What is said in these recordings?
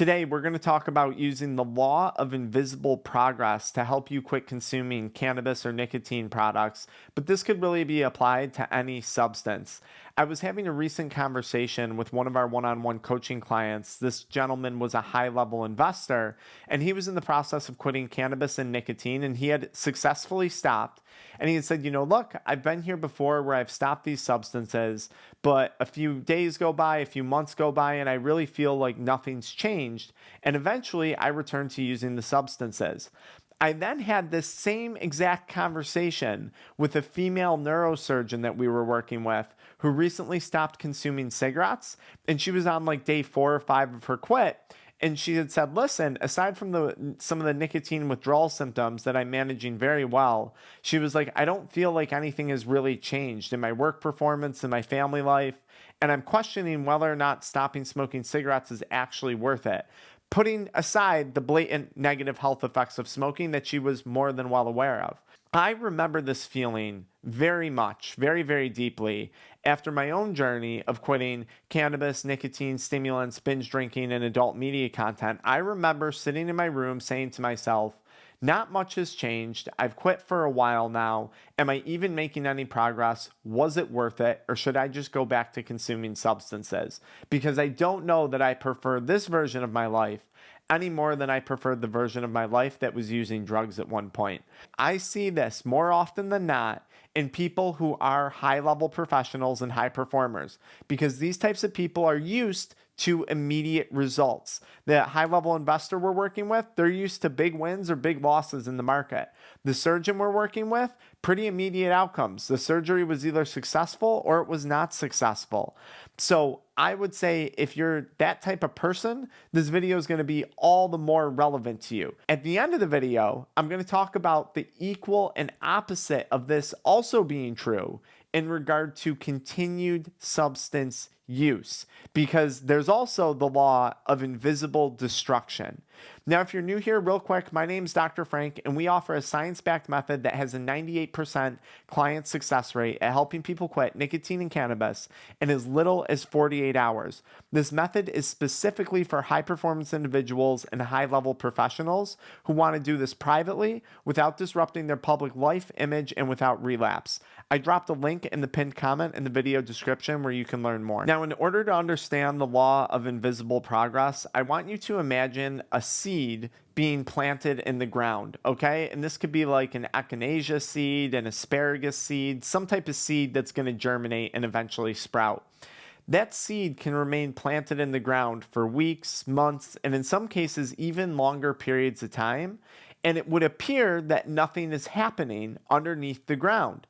Today, we're going to talk about using the law of invisible progress to help you quit consuming cannabis or nicotine products, but this could really be applied to any substance. I was having a recent conversation with one of our one on one coaching clients. This gentleman was a high level investor, and he was in the process of quitting cannabis and nicotine, and he had successfully stopped. And he had said, look, I've been here before where I've stopped these substances, but a few days go by, a few months go by, and I really feel like nothing's changed. And eventually I returned to using the substances. I then had this same exact conversation with a female neurosurgeon that we were working with who recently stopped consuming cigarettes. And she was on like day 4 or 5 of her quit. And she had said, listen, aside from some of the nicotine withdrawal symptoms that I'm managing very well, she was like, I don't feel like anything has really changed in my work performance, in my family life. And I'm questioning whether or not stopping smoking cigarettes is actually worth it. Putting aside the blatant negative health effects of smoking that she was more than well aware of. I remember this feeling very much, very, very deeply after my own journey of quitting cannabis, nicotine, stimulants, binge drinking, and adult media content. I remember sitting in my room saying to myself, not much has changed. I've quit for a while now. Am I even making any progress? Was it worth it? Or should I just go back to consuming substances? Because I don't know that I prefer this version of my life any more than I preferred the version of my life that was using drugs at one point. I see this more often than not in people who are high-level professionals and high performers, because these types of people are used to immediate results. The high-level investor we're working with, they're used to big wins or big losses in the market. The surgeon we're working with, pretty immediate outcomes. The surgery was either successful or it was not successful. So I would say if you're that type of person, this video is going to be all the more relevant to you. At the end of the video, I'm going to talk about the equal and opposite of this also being true in regard to continued substance use, because there's also the law of invisible destruction. Now, if you're new here, real quick, my name's Dr. Frank, and we offer a science-backed method that has a 98% client success rate at helping people quit nicotine and cannabis in as little as 48 hours. This method is specifically for high-performance individuals and high-level professionals who want to do this privately without disrupting their public life, image, and without relapse. I dropped a link in the pinned comment in the video description where you can learn more. Now, in order to understand the law of invisible progress, I want you to imagine a seed being planted in the ground, okay? And this could be like an echinacea seed, an asparagus seed, some type of seed that's going to germinate and eventually sprout. That seed can remain planted in the ground for weeks, months, and in some cases, even longer periods of time. And it would appear that nothing is happening underneath the ground.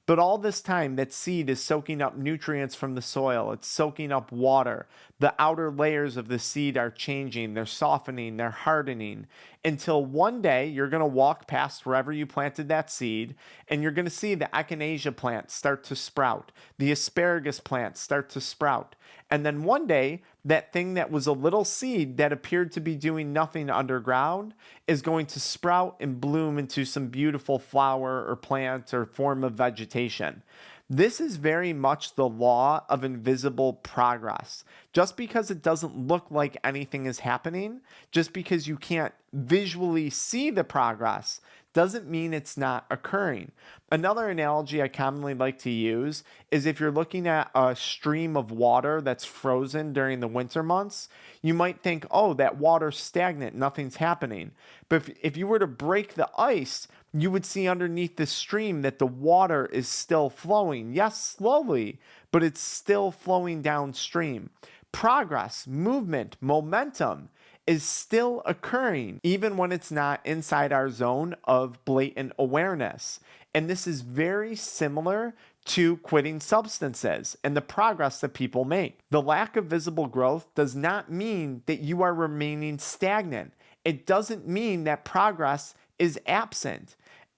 But all this time, that seed is soaking up nutrients from the soil. It's soaking up water. The outer layers of the seed are changing. They're softening. They're hardening. Until one day, you're going to walk past wherever you planted that seed, and you're going to see the echinacea plant start to sprout. The asparagus plant start to sprout. And then one day, that thing that was a little seed that appeared to be doing nothing underground is going to sprout and bloom into some beautiful flower or plant or form of vegetation. This is very much the law of invisible progress. Just because it doesn't look like anything is happening, just because you can't visually see the progress, doesn't mean it's not occurring. Another analogy I commonly like to use is if you're looking at a stream of water that's frozen during the winter months, you might think, oh, that water's stagnant, nothing's happening. But if you were to break the ice, you would see underneath the stream that the water is still flowing. Yes, slowly, but it's still flowing downstream. Progress, movement, momentum is still occurring even when it's not inside our zone of blatant awareness. And this is very similar to quitting substances and the progress that people make. The lack of visible growth does not mean that you are remaining stagnant. It doesn't mean that progress is absent.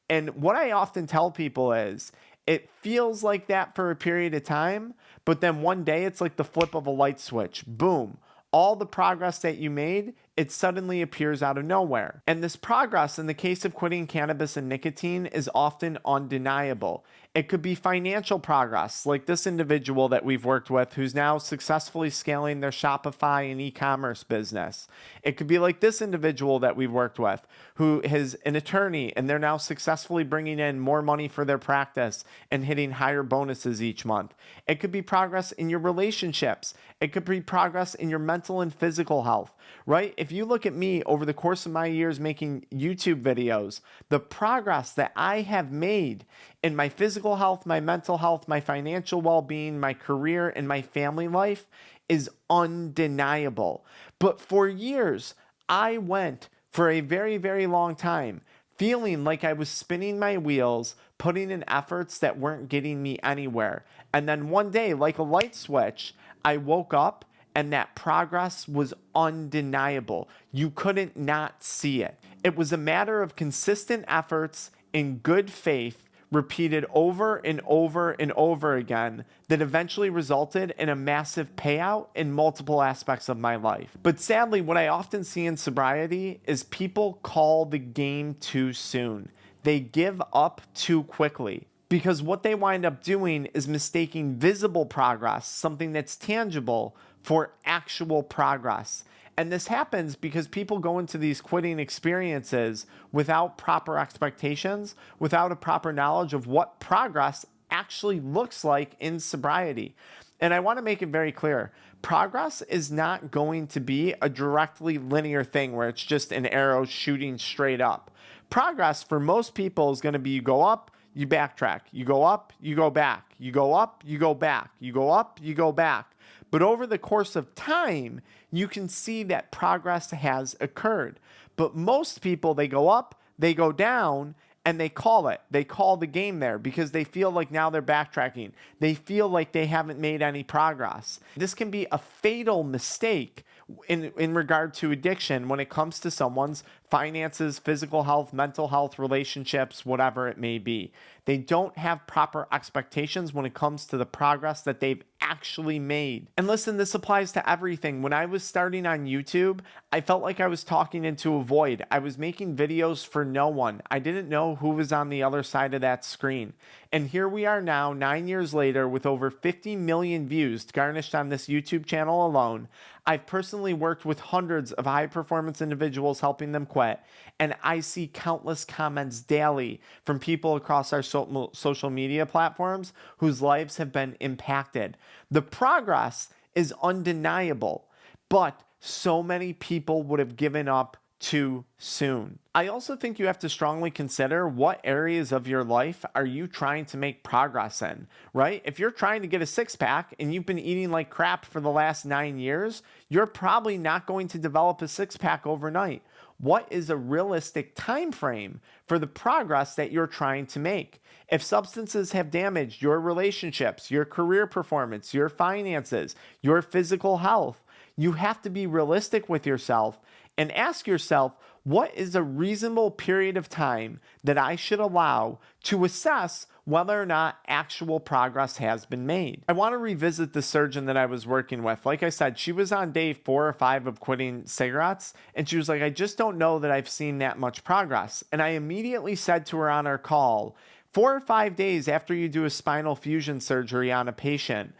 And what I often tell people is, it feels like that for a period of time, but then one day it's like the flip of a light switch. Boom. all the progress that you made, it suddenly appears out of nowhere. And this progress, in the case of quitting cannabis and nicotine, is often undeniable. It could be financial progress, like this individual that we've worked with who's now successfully scaling their Shopify and e-commerce business. It could be like this individual that we've worked with who is an attorney and they're now successfully bringing in more money for their practice and hitting higher bonuses each month. It could be progress in your relationships. It could be progress in your mental and physical health, right? If you look at me over the course of my years making YouTube videos, the progress that I have made in my physical health, my mental health, my financial well-being, my career, and my family life is undeniable. But for years, I went for a very, very long time feeling like I was spinning my wheels, putting in efforts that weren't getting me anywhere. And then one day, like a light switch, I woke up and that progress was undeniable. You couldn't not see it. It was a matter of consistent efforts in good faith, repeated over and over and over again, that eventually resulted in a massive payout in multiple aspects of my life. But sadly, what I often see in sobriety is people call the game too soon. They give up too quickly. Because what they wind up doing is mistaking visible progress, something that's tangible, for actual progress. And this happens because people go into these quitting experiences without proper expectations, without a proper knowledge of what progress actually looks like in sobriety. And I want to make it very clear, progress is not going to be a directly linear thing where it's just an arrow shooting straight up. Progress for most people is going to be you go up, you backtrack, you go up, you go back, you go up, you go back, you go up, you go back. But over the course of time, you can see that progress has occurred. But most people, they go up, they go down, and they call it. They call the game there because they feel like now they're backtracking. They feel like they haven't made any progress. This can be a fatal mistake in regard to addiction when it comes to someone's finances, physical health, mental health, relationships, whatever it may be. They don't have proper expectations when it comes to the progress that they've actually made. And listen, this applies to everything. When I was starting on YouTube, I felt like I was talking into a void. I was making videos for no one. I didn't know who was on the other side of that screen. And here we are now, 9 years later, with over 50 million views garnished on this YouTube channel alone. I've personally worked with hundreds of high-performance individuals helping them quit, and I see countless comments daily from people across our social media platforms whose lives have been impacted. The progress is undeniable, but so many people would have given up too soon. I also think you have to strongly consider what areas of your life are you trying to make progress in, right? If you're trying to get a six-pack and you've been eating like crap for the last 9 years, you're probably not going to develop a six-pack overnight. What is a realistic time frame for the progress that you're trying to make? If substances have damaged your relationships, your career performance, your finances, your physical health, you have to be realistic with yourself and ask yourself, what is a reasonable period of time that I should allow to assess whether or not actual progress has been made? I want to revisit the surgeon that I was working with. Like I said, she was on day 4 or 5 of quitting cigarettes, and she was like, I just don't know that I've seen that much progress. And I immediately said to her on our call, 4 or 5 days after you do a spinal fusion surgery on a patient,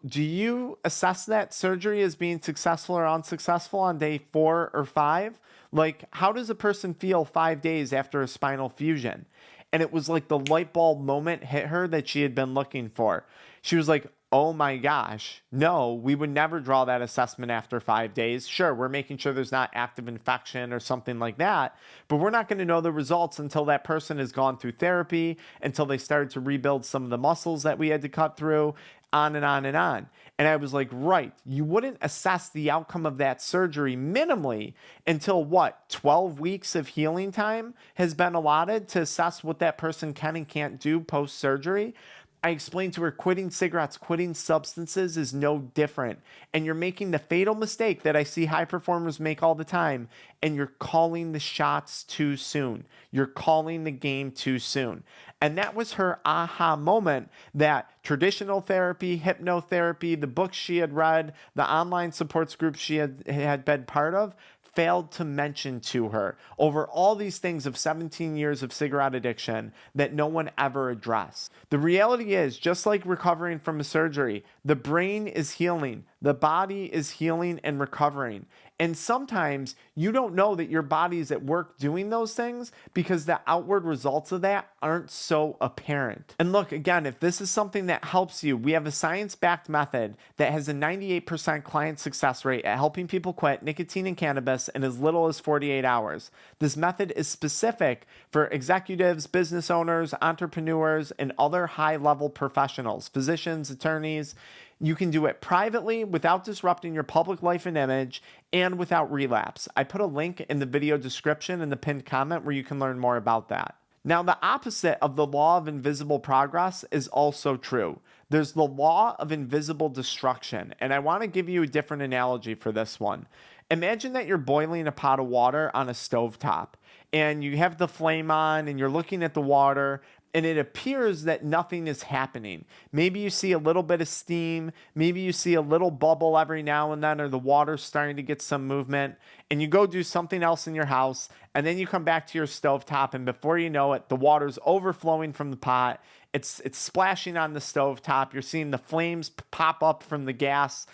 do you assess that surgery as being successful or unsuccessful on day 4 or 5? Like, how does a person feel 5 days after a spinal fusion? And it was like the light bulb moment hit her that she had been looking for. She was like, oh my gosh, no, we would never draw that assessment after 5 days. Sure, we're making sure there's not active infection or something like that, but we're not going to know the results until that person has gone through therapy, until they started to rebuild some of the muscles that we had to cut through, on and on and on. And I was like, right, you wouldn't assess the outcome of that surgery minimally until what, 12 weeks of healing time has been allotted to assess what that person can and can't do post-surgery. I explained to her quitting cigarettes, quitting substances is no different. And you're making the fatal mistake that I see high performers make all the time. And you're calling the shots too soon. You're calling the game too soon. And that was her aha moment that traditional therapy, hypnotherapy, the books she had read, the online supports groups she had been part of, failed to mention to her over all these things of 17 years of cigarette addiction that no one ever addressed. The reality is, just like recovering from a surgery, the brain is healing, the body is healing and recovering. And sometimes you don't know that your body is at work doing those things because the outward results of that aren't so apparent. And look, again, if this is something that helps you, we have a science-backed method that has a 98% client success rate at helping people quit nicotine and cannabis in as little as 48 hours. This method is specific for executives, business owners, entrepreneurs, and other high-level professionals, physicians, attorneys. You can do it privately without disrupting your public life and image and without relapse. I put a link in the video description in the pinned comment where you can learn more about that. Now, the opposite of the law of invisible progress is also true. There's the law of invisible destruction, and I want to give you a different analogy for this one. Imagine that you're boiling a pot of water on a stovetop, and you have the flame on, and you're looking at the water, and it appears that nothing is happening. Maybe you see a little bit of steam, maybe you see a little bubble every now and then, or the water's starting to get some movement, and you go do something else in your house, and then you come back to your stovetop, and before you know it, the water's overflowing from the pot. It's splashing on the stovetop. You're seeing the flames pop up from the gas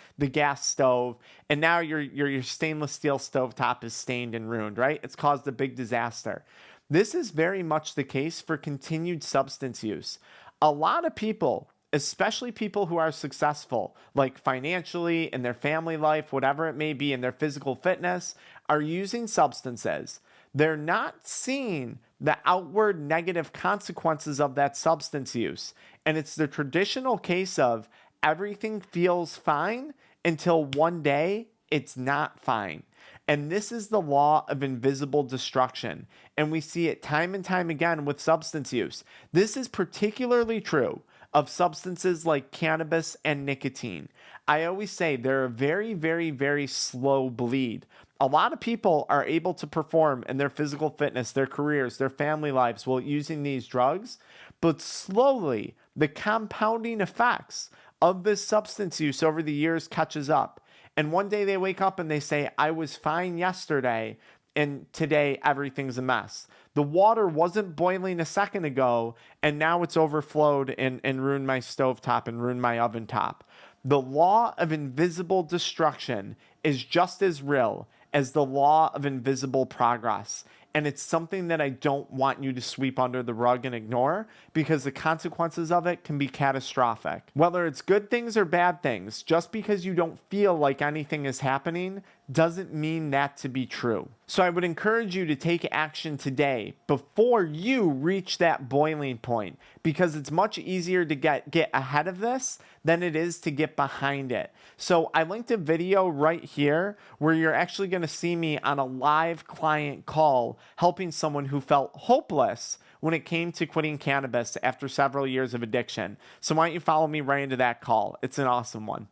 stove, and now your stainless steel stovetop is stained and ruined, right? It's caused a big disaster. This is very much the case for continued substance use. A lot of people, especially people who are successful, like financially, in their family life, whatever it may be, in their physical fitness, are using substances. They're not seeing the outward negative consequences of that substance use. And it's the traditional case of everything feels fine until one day it's not fine. And this is the law of invisible destruction. And we see it time and time again with substance use. This is particularly true of substances like cannabis and nicotine. I always say they're a very, very, very slow bleed. A lot of people are able to perform in their physical fitness, their careers, their family lives while using these drugs, but slowly the compounding effects of this substance use over the years catches up. And one day they wake up and they say, I was fine yesterday, and today everything's a mess. The water wasn't boiling a second ago, and now it's overflowed and ruined my stovetop and ruined my oven top. The law of invisible destruction is just as real as the law of invisible progress. And it's something that I don't want you to sweep under the rug and ignore because the consequences of it can be catastrophic. Whether it's good things or bad things, just because you don't feel like anything is happening doesn't mean that to be true. So I would encourage you to take action today before you reach that boiling point, because it's much easier to get ahead of this than it is to get behind it. So I linked a video right here where you're actually going to see me on a live client call helping someone who felt hopeless when it came to quitting cannabis after several years of addiction. So why don't you follow me right into that call? It's an awesome one.